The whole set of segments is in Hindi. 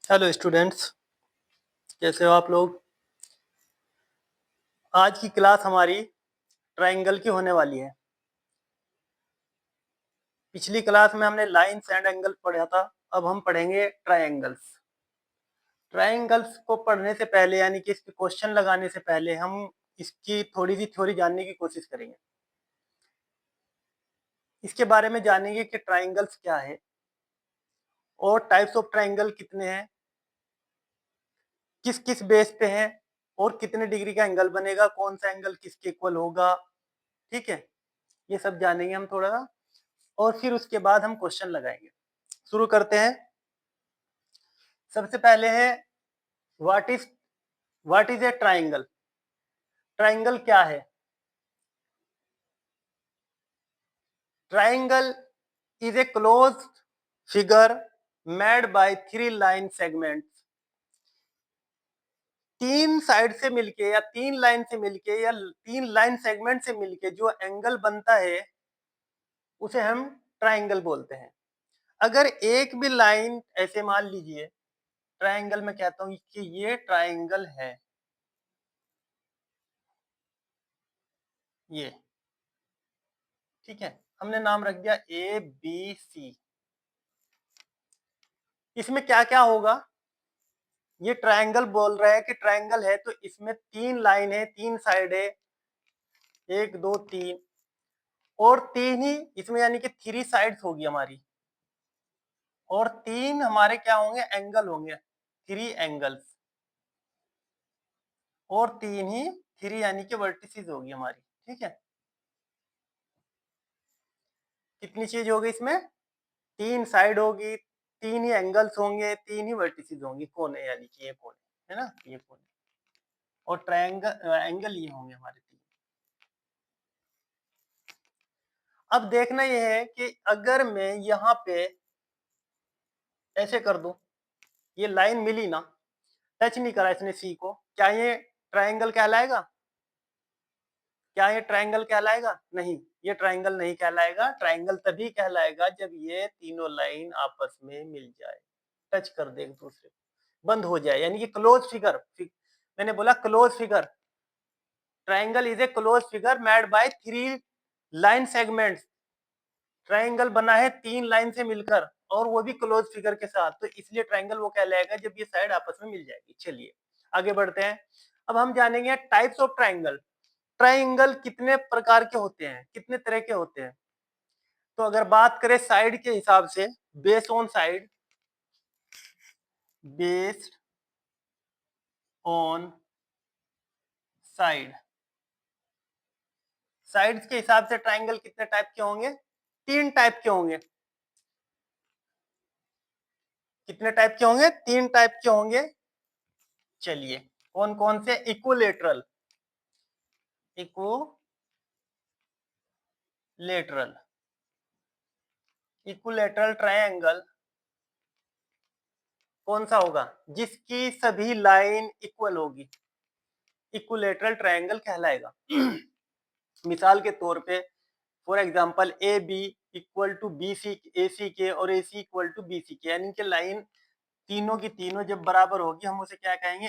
हेलो स्टूडेंट्स, कैसे हो आप लोग। आज की क्लास हमारी ट्रायंगल की होने वाली है। पिछली क्लास में हमने लाइंस एंड एंगल पढ़ा था। अब हम पढ़ेंगे ट्रायंगल्स। ट्रायंगल्स को पढ़ने से पहले यानी कि इसके क्वेश्चन लगाने से पहले हम इसकी थोड़ी सी थ्योरी जानने की कोशिश करेंगे। इसके बारे में जानेंगे कि ट्रायंगल्स क्या है और टाइप्स ऑफ ट्रायंगल कितने हैं, किस किस बेस पे हैं और कितने डिग्री का एंगल बनेगा, कौन सा एंगल किसके इक्वल होगा। ठीक है, ये सब जानेंगे हम थोड़ा सा और फिर उसके बाद हम क्वेश्चन लगाएंगे। शुरू करते हैं। सबसे पहले है what is a triangle. Triangle क्या है? Triangle is a closed figure made by three line segments. तीन साइड से मिलके या तीन लाइन से मिलके या तीन लाइन सेगमेंट से मिलके जो एंगल बनता है उसे हम ट्राइंगल बोलते हैं। अगर एक भी लाइन ऐसे मान लीजिए, ट्राइंगल में कहता हूं कि ये ट्राइंगल है, ये ठीक है, हमने नाम रख दिया ए बी सी। इसमें क्या क्या होगा? ये ट्रायंगल बोल रहा है कि ट्रायंगल है तो इसमें तीन लाइन है, तीन साइड है, एक दो तीन, और तीन ही इसमें यानी कि थ्री साइड्स होगी हमारी, और तीन हमारे क्या होंगे? एंगल होंगे, थ्री एंगल्स, और तीन ही थ्री यानी कि वर्टिसेस होगी हमारी। ठीक है, कितनी चीज होगी इसमें? तीन साइड होगी, तीन ही एंगल्स होंगे, तीन ही वर्टिसेस होंगी, कोने यानी कि ये कोने है ना, ये कोने, और ट्रायंगल एंगल ये होंगे हमारे तीन। अब देखना ये है कि अगर मैं यहाँ पे ऐसे कर दूं, ये लाइन मिली ना, टच नहीं करा इसने सी को, क्या ये ट्रायंगल कहलाएगा? क्या ये ट्रायंगल कहलाएगा? नहीं, ये ट्रायंगल नहीं कहलाएगा। ट्रायंगल तभी कहलाएगा जब ये तीनों लाइन आपस में मिल जाए, टच कर दे एक दूसरे को, बंद हो जाए, यानी कि क्लोज फिगर। मैंने बोला close figure. Triangle is a close figure made by three line segments. Triangle बना है तीन लाइन से मिलकर, और वो भी क्लोज फिगर के साथ, तो इसलिए ट्रायंगल वो कहलाएगा जब ये साइड आपस में मिल जाएगी। चलिए आगे बढ़ते हैं। अब हम जानेंगे टाइप्स ऑफ ट्रायंगल। ट्रायंगल कितने प्रकार के होते हैं, कितने तरह के होते हैं? तो अगर बात करें साइड के हिसाब से, base on side, based on side, sides के हिसाब से ट्रायंगल कितने टाइप के होंगे? तीन टाइप के होंगे। कितने टाइप के होंगे? तीन टाइप के होंगे। चलिए कौन कौन से? इक्विलेटरल, इक्विलेटरल, इक्विलेटरल ट्रायंगल कौन सा होगा? जिसकी सभी लाइन इक्वल होगी, इक्विलेटरल ट्रायंगल कहलाएगा। मिसाल के तौर पे, for example A B equal to B C, A C के और A C equal to B C के, यानी कि लाइन तीनों की तीनों जब बराबर होगी हम उसे क्या कहेंगे?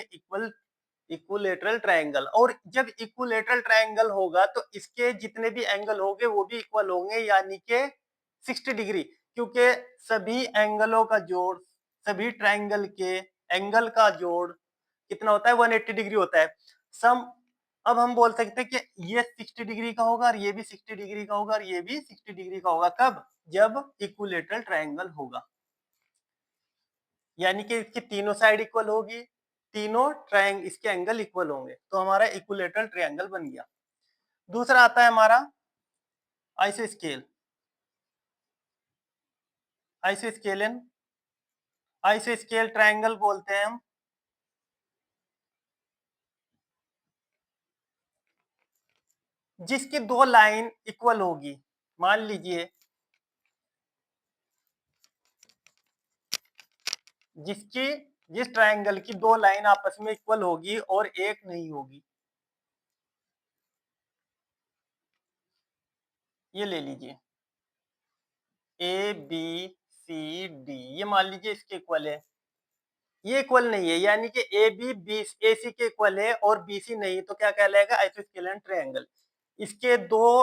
Equilateral triangle. और जब इक्विलेटरल ट्रायंगल होगा तो इसके जितने भी एंगल होंगे वो भी इक्वल होंगे, यानी कि 60 डिग्री, क्योंकि सभी एंगलों का जोड़, सभी ट्रायंगल के एंगल का जोड़ कितना होता है? 180 डिग्री होता है सम। अब हम बोल सकते हैं कि ये 60 डिग्री का होगा और ये भी 60 डिग्री का होगा और ये भी 60 डिग्री का होगा। कब? जब इक्विलेटरल ट्रायंगल होगा, यानी कि इसकी तीनों साइड इक्वल होगी, तीनों ट्रायंगल इसके एंगल इक्वल होंगे, तो हमारा इक्विलेटरल ट्रायंगल बन गया। दूसरा आता है हमारा आइसोस्केल, आइसोस्केलन, आइसोस्केल ट्रायंगल बोलते हैं हम। जिसकी दो लाइन इक्वल होगी, मान लीजिए जिसकी जिस ट्रायंगल की दो लाइन आपस में इक्वल होगी और एक नहीं होगी, ये ले लीजिए ए बी सी डी, ये मान लीजिए इसके इक्वल है, ये इक्वल नहीं है, यानी कि A B B A C के इक्वल है और बी सी नहीं, तो क्या कहलाएगा, आइसोस्केलेन ट्रायंगल। इसके दो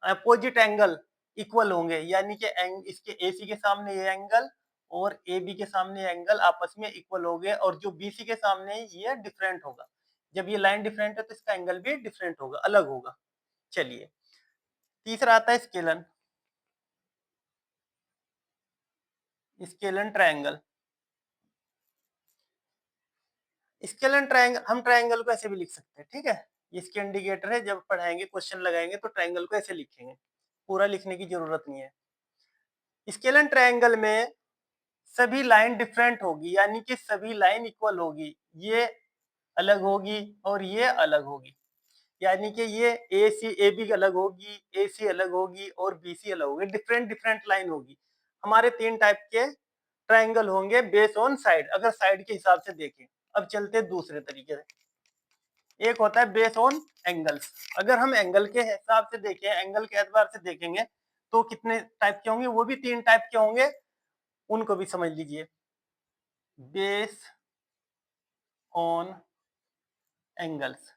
अपोजिट एंगल इक्वल होंगे, यानी कि इसके ए सी के सामने ये एंगल और ए बी के सामने एंगल आपस में इक्वल हो गए, और जो बी सी के सामने ये डिफरेंट होगा। जब ये लाइन डिफरेंट है तो इसका एंगल भी डिफरेंट होगा, अलग होगा। चलिए, तीसरा आता है scalene, scalene triangle. Scalene triangle, हम ट्रायंगल को ऐसे भी लिख सकते हैं, ठीक है। इसके इंडिकेटर है, जब पढ़ाएंगे क्वेश्चन लगाएंगे तो ट्रायंगल को ऐसे लिखेंगे, पूरा लिखने की जरूरत नहीं है। स्केलन ट्रायंगल में सभी लाइन डिफरेंट होगी, यानी कि सभी लाइन इक्वल होगी, ये अलग होगी और ये अलग होगी, यानी कि ये ए सी ए बी अलग होगी, ए सी अलग होगी और बी सी अलग होगी, डिफरेंट डिफरेंट लाइन होगी। हमारे तीन टाइप के ट्रायंगल होंगे बेस ऑन साइड, अगर साइड के हिसाब से देखें। अब चलते दूसरे तरीके से, एक होता है बेस ऑन एंगल्स। अगर हम एंगल के हिसाब से देखें, एंगल के एतबार से देखेंगे तो कितने टाइप के होंगे, वो भी तीन टाइप के होंगे, उनको भी समझ लीजिए। बेस ऑन एंगल्स,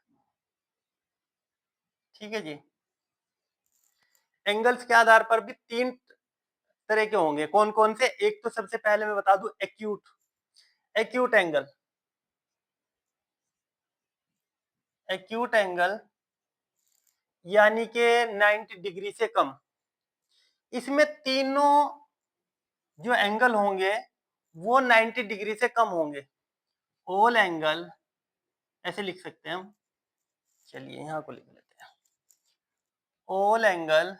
ठीक है जी। एंगल्स के आधार पर भी तीन तरह के होंगे, कौन कौन से, एक तो सबसे पहले मैं बता दूं acute, acute angle, acute angle यानी कि 90 डिग्री से कम। इसमें तीनों जो एंगल होंगे वो 90 डिग्री से कम होंगे। ऑल एंगल ऐसे लिख सकते हैं हम, चलिए यहां को लिख लेते हैं, all angle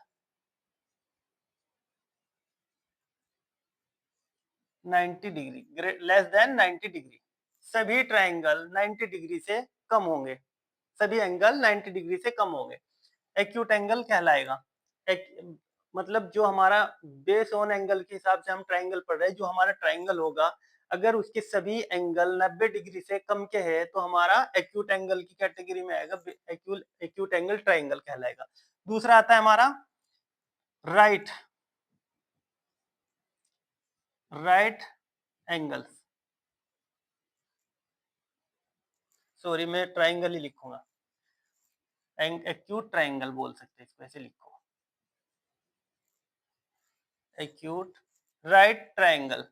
90 degree less than 90 degree, सभी ट्रायंगल 90 डिग्री से कम होंगे, सभी एंगल 90 डिग्री से कम होंगे, एक्यूट एंगल कहलाएगा। एक, मतलब जो हमारा बेस ऑन एंगल के हिसाब से हम ट्रायंगल पढ़ रहे हैं, जो हमारा ट्रायंगल होगा अगर उसके सभी एंगल 90 डिग्री से कम के हैं तो हमारा एक्यूट एंगल की कैटेगरी में आएगा, एक्यूट एंगल ट्रायंगल कहलाएगा। दूसरा आता है हमारा राइट, राइट एंगल्स, सॉरी मैं ट्रायंगल ही लिखूंगा, एक्यूट ट्रायंगल बोल सकते हैं इसको, ऐसे लिखो, एक्यूट राइट ट्रायंगल।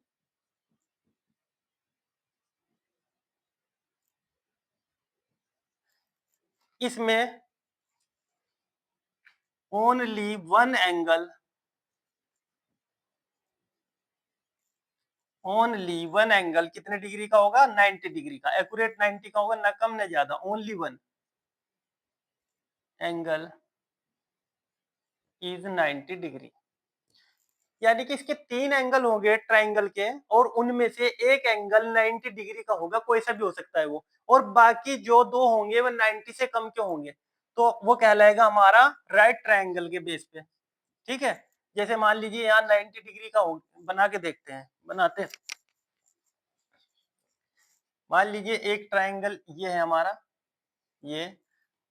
इसमें only one angle, only one angle कितने डिग्री का होगा, 90 डिग्री का, एक्यूरेट 90 का होगा, ना कम ना ज्यादा, only one angle is 90 degree. यानी कि इसके तीन एंगल होंगे ट्रायंगल के, और उनमें से एक एंगल 90 डिग्री का होगा, कोई सा भी हो सकता है वो, और बाकी जो दो होंगे वो 90 से कम के होंगे, तो वो कहलाएगा हमारा राइट ट्रायंगल के बेस पे, ठीक है। जैसे मान लीजिए यहाँ 90 डिग्री का हो, बना के देखते हैं, बनाते हैं। मान लीजिए एक ट्रायंगल ये है हमारा, ये,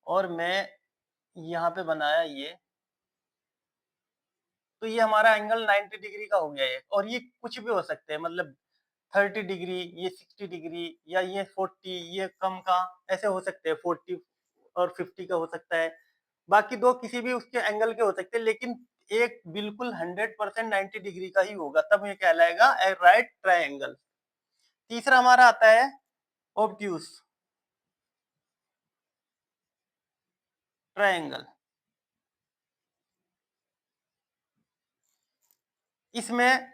और मैं यहाँ पे बनाया ये, तो ये हमारा एंगल 90 डिग्री का हो गया है, और ये कुछ भी हो सकते हैं, मतलब 30 डिग्री, ये 60 डिग्री, या ये 40, ये कम का, ऐसे हो सकते हैं, 40 और 50 का हो सकता है, बाकी दो किसी भी उसके एंगल के हो सकते हैं, लेकिन एक बिल्कुल 100% 90 डिग्री का ही होगा, तब ये कहलाएगा राइट ट्रायंगल। तीसरा हमारा आता है ऑब्ट्यूस ट्रायंगल। इसमें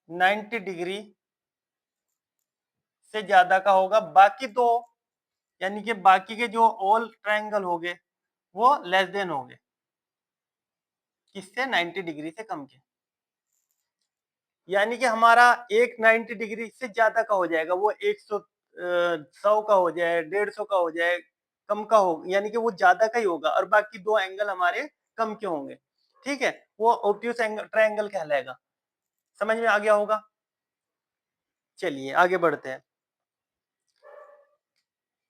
90 डिग्री से ज्यादा का होगा, बाकी दो, यानी कि बाकी के जो ऑल ट्रायंगल हो गए वो लेस देन हो गए, किससे, 90 डिग्री से कम के, यानी कि हमारा एक 90 डिग्री से ज्यादा का हो जाएगा, वो 100 100 का हो जाए, 150 का हो जाए, कम का हो, यानी कि वो ज्यादा का ही होगा, और बाकी दो एंगल हमारे कम के होंगे, ठीक है, वो ऑब्ट्यूस एंगल ट्रायंगल कहलाएगा। समझ में आ गया होगा। चलिए आगे बढ़ते हैं,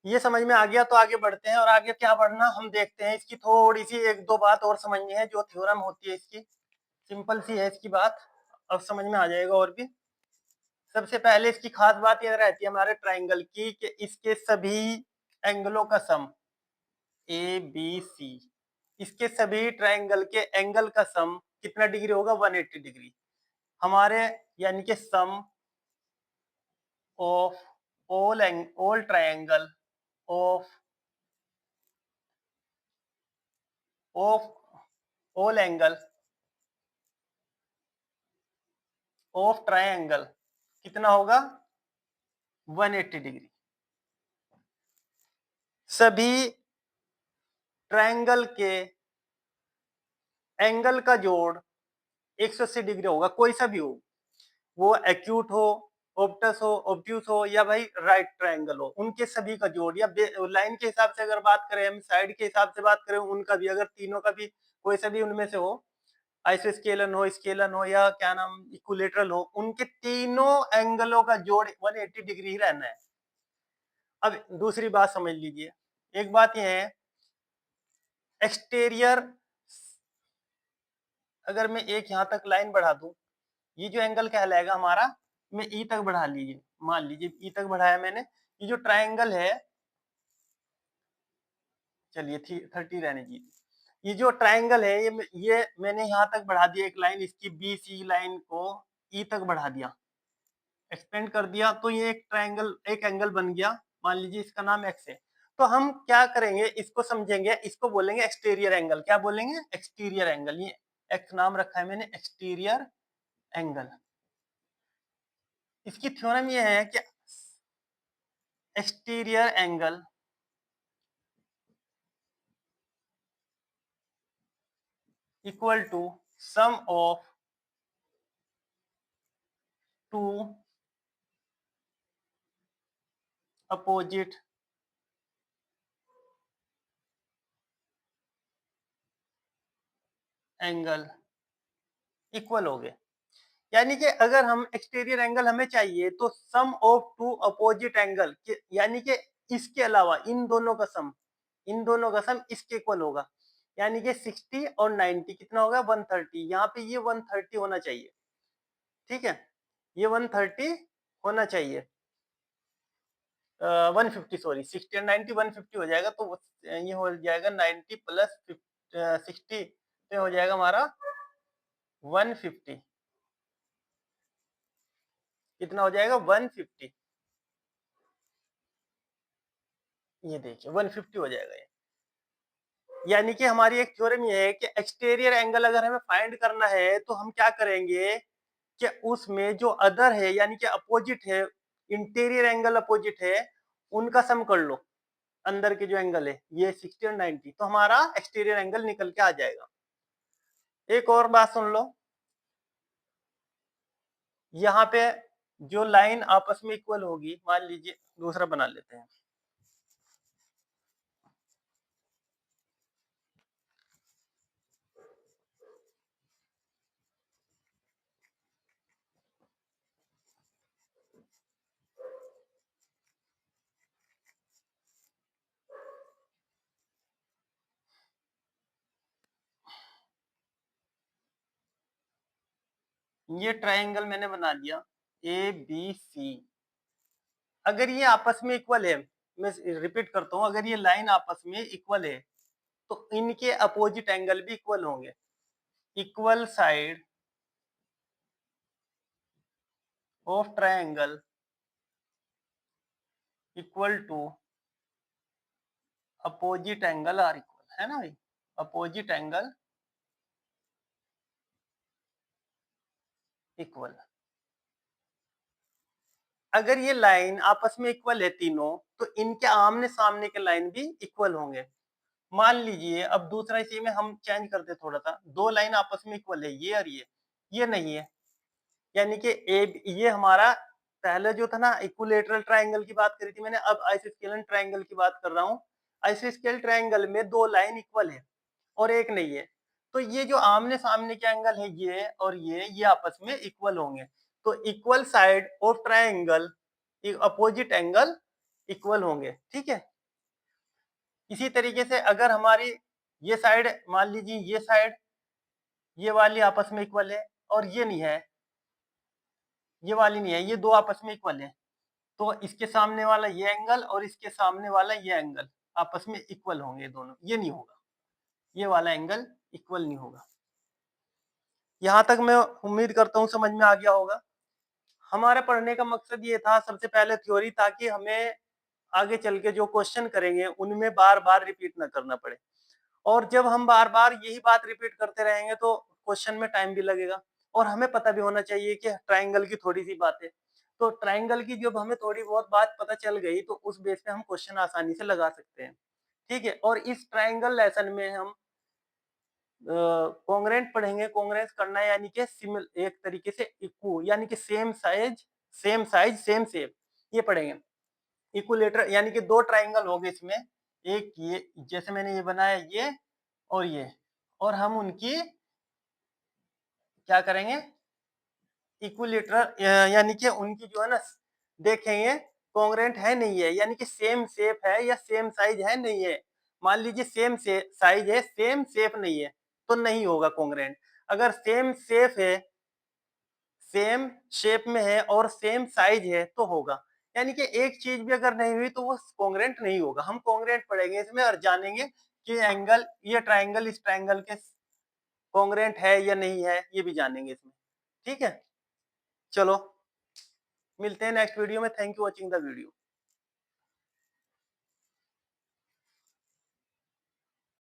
ये समझ में आ गया तो आगे बढ़ते हैं, और आगे क्या पढ़ना हम देखते हैं, इसकी थोड़ी सी एक दो बात और समझनी है, जो थ्योरम होती है इसकी, सिंपल सी है इसकी बात, अब समझ में आ जाएगा और भी। सबसे पहले इसकी खास बात यह रहती है हमारे ट्राइंगल की कि इसके सभी एंगलों का सम ए बी सी, इसके सभी ट्राइंगल के एंगल का सम कितना डिग्री होगा 180 डिग्री हमारे, यानी कि सम of all triangle of of all angle of triangle कितना होगा 180 डिग्री। सभी ट्रायंगल के एंगल का जोड़ 180 डिग्री होगा, कोई सा भी हो, वो एक्यूट हो, ऑब्टस हो, ऑब्ट्यूस हो, या भाई राइट ट्रायंगल हो, उनके सभी का जोड़, या लाइन के हिसाब से अगर बात करें, हम साइड के हिसाब से बात करें, उनका भी, अगर तीनों का भी कोई सा भी उनमें से हो, आइसोस्केलन हो, स्केलन हो, या क्या नाम इक्विलेटरल हो, उनके तीनों एंगलों का जोड़ 180 डिग्री ही रहना है। अब दूसरी बात समझ लीजिए, एक बात यह है, एक्सटीरियर अगर मैं एक यहां तक लाइन बढ़ा दूं, ये जो एंगल कहलाएगा हमारा, मैं ई तक बढ़ा लीजिए, मान लीजिए ई तक बढ़ाया मैंने, ये जो ट्रायंगल है, चलिए 30 रहने दीजिए, ये जो ट्रायंगल है, ये मैंने यहाँ तक बढ़ा दिया एक लाइन, इसकी बी सी लाइन को ई तक बढ़ा दिया, एक्सपेंड कर दिया, तो ये एक ट्रायंगल, एक एंगल बन गया, मान लीजिए इसका नाम एक्स है। तो हम क्या करेंगे, इसको समझेंगे, इसको बोलेंगे एक्सटीरियर एंगल। क्या बोलेंगे? Exterior angle. ये एक्स नाम रखा है मैंने, एक्सटीरियर एंगल। इसकी थ्योरम ये है कि exterior angle equal to sum of two opposite angle equal हो गए। यानी कि अगर हम एक्सटीरियर एंगल हमें चाहिए, तो सम ऑफ टू अपोजिट एंगल, यानी कि इसके अलावा इन दोनों का सम, इन दोनों का सम इसके इक्वल होगा। यानी कि 60 और 90 कितना होगा 130। यहाँ पे ये 130 होना चाहिए, ठीक है, ये 130 होना चाहिए, 150 सॉरी, 60 और 90 150 हो जाएगा, तो ये हो जाएगा 90 प्लस 60, तो हो जाएगा हमारा 150। कितना हो जाएगा 150, ये देखिए 150 हो जाएगा ये। यानी कि हमारी एक थ्योरम ये है कि एक्सटीरियर एंगल अगर हमें फाइंड करना है, तो हम क्या करेंगे कि उसमें जो अदर है, यानी कि अपोजिट है, इंटीरियर एंगल अपोजिट है, उनका सम कर लो, अंदर के जो एंगल है, ये 60 और 90, तो हमारा एक्सटीरियर एंगल निकल के आ जाएगा। एक और बात सुन लो, यहाँ पे जो लाइन आपस में इक्वल होगी, मान लीजिए दूसरा बना लेते हैं, ये ट्रायंगल मैंने बना दिया ए बी सी। अगर ये आपस में इक्वल है, मैं रिपीट करता हूं, अगर ये लाइन आपस में इक्वल है, तो इनके अपोजिट एंगल भी इक्वल होंगे। Equal side of triangle equal to opposite angle are equal, है ना भाई, अपोजिट एंगल इक्वल। अगर ये लाइन आपस में इक्वल है तीनों, तो इनके आमने सामने के लाइन भी इक्वल होंगे। मान लीजिए अब दूसरा, इसी में हम चेंज करते थोड़ा सा, दो लाइन आपस में इक्वल है, ये और ये नहीं है, यानी कि ए, ये हमारा पहले जो था ना, इक्विलेटरल ट्रायंगल की बात करी थी मैंने, अब आइसोस्केलन ट्रायंगल की बात कर रहा हूँ। आइसोस्केल ट्रायंगल में दो लाइन इक्वल है और एक नहीं है, तो ये जो आमने सामने के एंगल है, ये और ये आपस में इक्वल होंगे। तो equal side of triangle opposite angle equal होंगे, ठीक है। इसी तरीके से अगर हमारी ये साइड, मान लीजिए ये साइड, ये वाली आपस में इक्वल है और ये नहीं है, ये वाली नहीं है, ये दो आपस में इक्वल है, तो इसके सामने वाला ये एंगल और इसके सामने वाला ये एंगल आपस में इक्वल होंगे दोनों, ये नहीं होगा, ये वाला एंगल इक्वल नहीं होगा। यहाँ तक मैं उम्मीद करता हूँ समझ में आ गया होगा। हमारा पढ़ने का मकसद ये था, सबसे पहले थ्योरी, ताकि हमें आगे चल के जो क्वेश्चन करेंगे उनमें बार बार रिपीट ना करना पड़े। और जब हम बार बार यही बात रिपीट करते रहेंगे तो क्वेश्चन में टाइम भी लगेगा, और हमें पता भी होना चाहिए कि ट्राइंगल की थोड़ी सी बात है। तो ट्राइंगल की जब हमें थोड़ी बहुत बात पता चल गई तो उस बेस पे हम क्वेश्चन आसानी से लगा सकते हैं। ठीक है, और इस ट्राइंगल लेसन में हम कॉन्ग्रेंट पढ़ेंगे। कॉन्ग्रेंस करना है यानी कि सिमिल, एक तरीके से इक्वल, यानी कि सेम साइज सेम शेप, ये पढ़ेंगे। इक्विलेटर यानी कि दो ट्राइंगल हो गए इसमें, एक ये जैसे मैंने ये बनाया ये और ये, और हम उनकी क्या करेंगे, इक्विलेटर यानी कि उनकी जो है ना देखेंगे कॉन्ग्रेंट है नहीं है, यानी कि सेम शेप है या सेम साइज है नहीं है। मान लीजिए सेम साइज है, सेम शेप नहीं है, तो नहीं होगा कॉन्ग्रेंट। अगर सेम शेप है, सेम शेप में है और सेम साइज है तो होगा। यानी कि एक चीज भी अगर नहीं हुई तो वो कॉन्ग्रेंट नहीं होगा। हम कॉन्ग्रेंट पढ़ेंगे इसमें और जानेंगे कि एंगल, ये ट्राइंगल इस ट्राइंगल के कॉन्ग्रेंट है या नहीं है, ये भी जानेंगे इसमें। ठीक है, चलो मिलते हैं नेक्स्ट वीडियो में। Thank you watching the video.